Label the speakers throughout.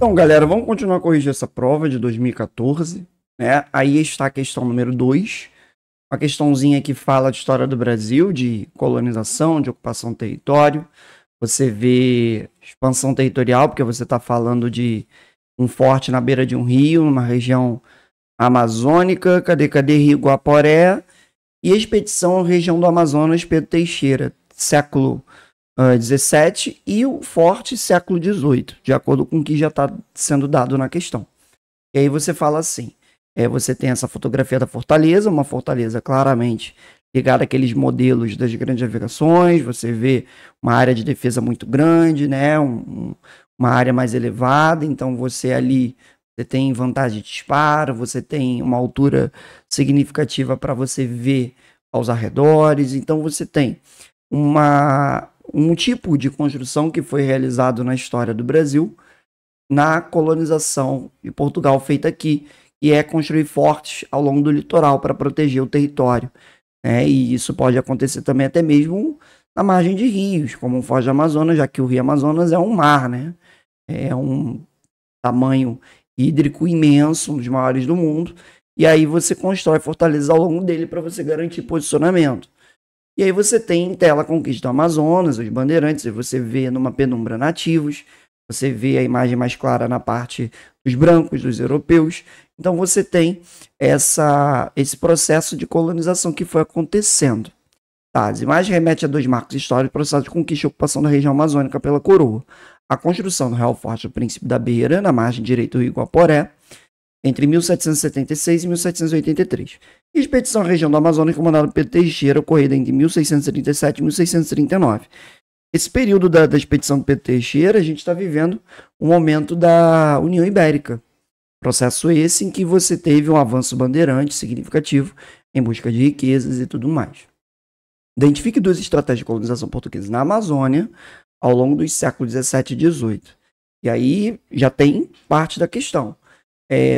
Speaker 1: Então, galera, vamos continuar a corrigir essa prova de 2014, né? Aí está a questão número 2, uma questãozinha que fala de história do Brasil, de colonização, de ocupação do território. Você vê expansão territorial, porque você está falando de um forte na beira de um rio, numa região amazônica. Cadê Rio Guaporé? E a expedição à região do Amazonas, Pedro Teixeira, século 17 e o forte século 18, de acordo com o que já está sendo dado na questão. E aí você fala assim, você tem essa fotografia da fortaleza, uma fortaleza claramente ligada àqueles modelos das grandes navegações, você vê uma área de defesa muito grande, né, uma área mais elevada, então você ali você tem vantagem de disparo, você tem uma altura significativa para você ver aos arredores, então você tem um tipo de construção que foi realizado na história do Brasil, na colonização de Portugal feita aqui, e é construir fortes ao longo do litoral para proteger o território. Né? E isso pode acontecer também até mesmo na margem de rios, como o Foz do Amazonas, já que o Rio Amazonas é um mar, né? É um tamanho hídrico imenso, um dos maiores do mundo, e aí você constrói fortalezas ao longo dele para você garantir posicionamento. E aí você tem tela conquista do Amazonas, os bandeirantes, e você vê numa penumbra nativos, você vê a imagem mais clara na parte dos brancos, dos europeus. Então você tem esse processo de colonização que foi acontecendo. Tá, as imagens remetem a dois marcos históricos, processo de conquista e ocupação da região amazônica pela coroa. A construção do Real Forte do Príncipe da Beira, na margem direita do Rio Guaporé, entre 1776 e 1783. E a expedição à região do Amazonas, comandada por Pedro Teixeira, ocorrida entre 1637 e 1639. Esse período da expedição de Pedro Teixeira, a gente está vivendo um momento da União Ibérica. Processo esse em que você teve um avanço bandeirante significativo em busca de riquezas e tudo mais. Identifique duas estratégias de colonização portuguesa na Amazônia ao longo dos séculos 17 e 18. E aí já tem parte da questão.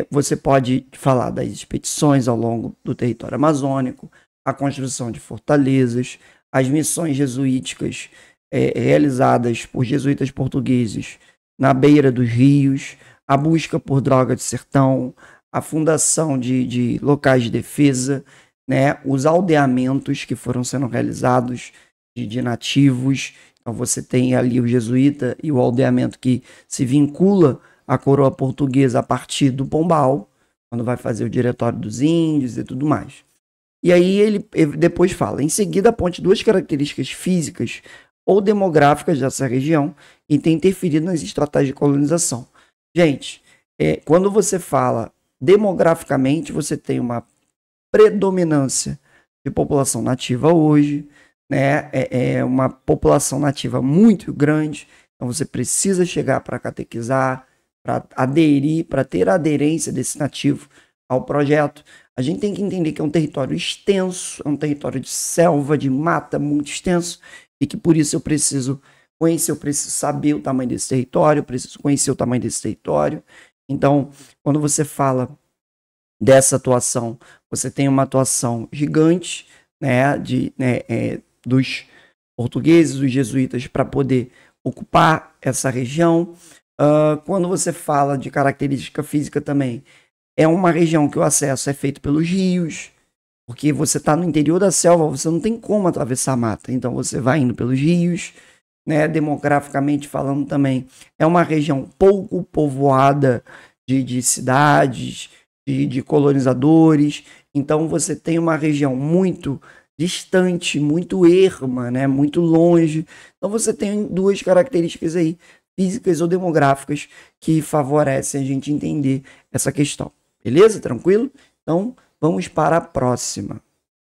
Speaker 1: Você pode falar das expedições ao longo do território amazônico, a construção de fortalezas, as missões jesuíticas realizadas por jesuítas portugueses na beira dos rios, a busca por droga de sertão, a fundação de locais de defesa, né, os aldeamentos que foram sendo realizados de nativos. Então você tem ali o jesuíta e o aldeamento que se vincula à coroa portuguesa a partir do Pombal, quando vai fazer o Diretório dos Índios e tudo mais. E aí ele depois fala, em seguida aponte duas características físicas ou demográficas dessa região e tem interferido nas estratégias de colonização. Gente, quando você fala demograficamente, você tem uma predominância de população nativa hoje, né? Uma população nativa muito grande, então você precisa chegar para catequizar, para aderir, para ter a aderência desse nativo ao projeto. A gente tem que entender que é um território extenso, é um território de selva, de mata muito extenso, e que por isso eu preciso conhecer, eu preciso saber o tamanho desse território, eu preciso conhecer o tamanho desse território. Então, quando você fala dessa atuação, você tem uma atuação gigante, né, dos portugueses, dos jesuítas, para poder ocupar essa região. Quando você fala de característica física também, é uma região que o acesso é feito pelos rios, porque você está no interior da selva, você não tem como atravessar a mata, então você vai indo pelos rios, né? Demograficamente falando também, é uma região pouco povoada de cidades, de colonizadores, então você tem uma região muito distante, muito erma, né? Muito longe, então você tem duas características aí, físicas ou demográficas, que favorecem a gente entender essa questão. Beleza? Tranquilo? Então, vamos para a próxima.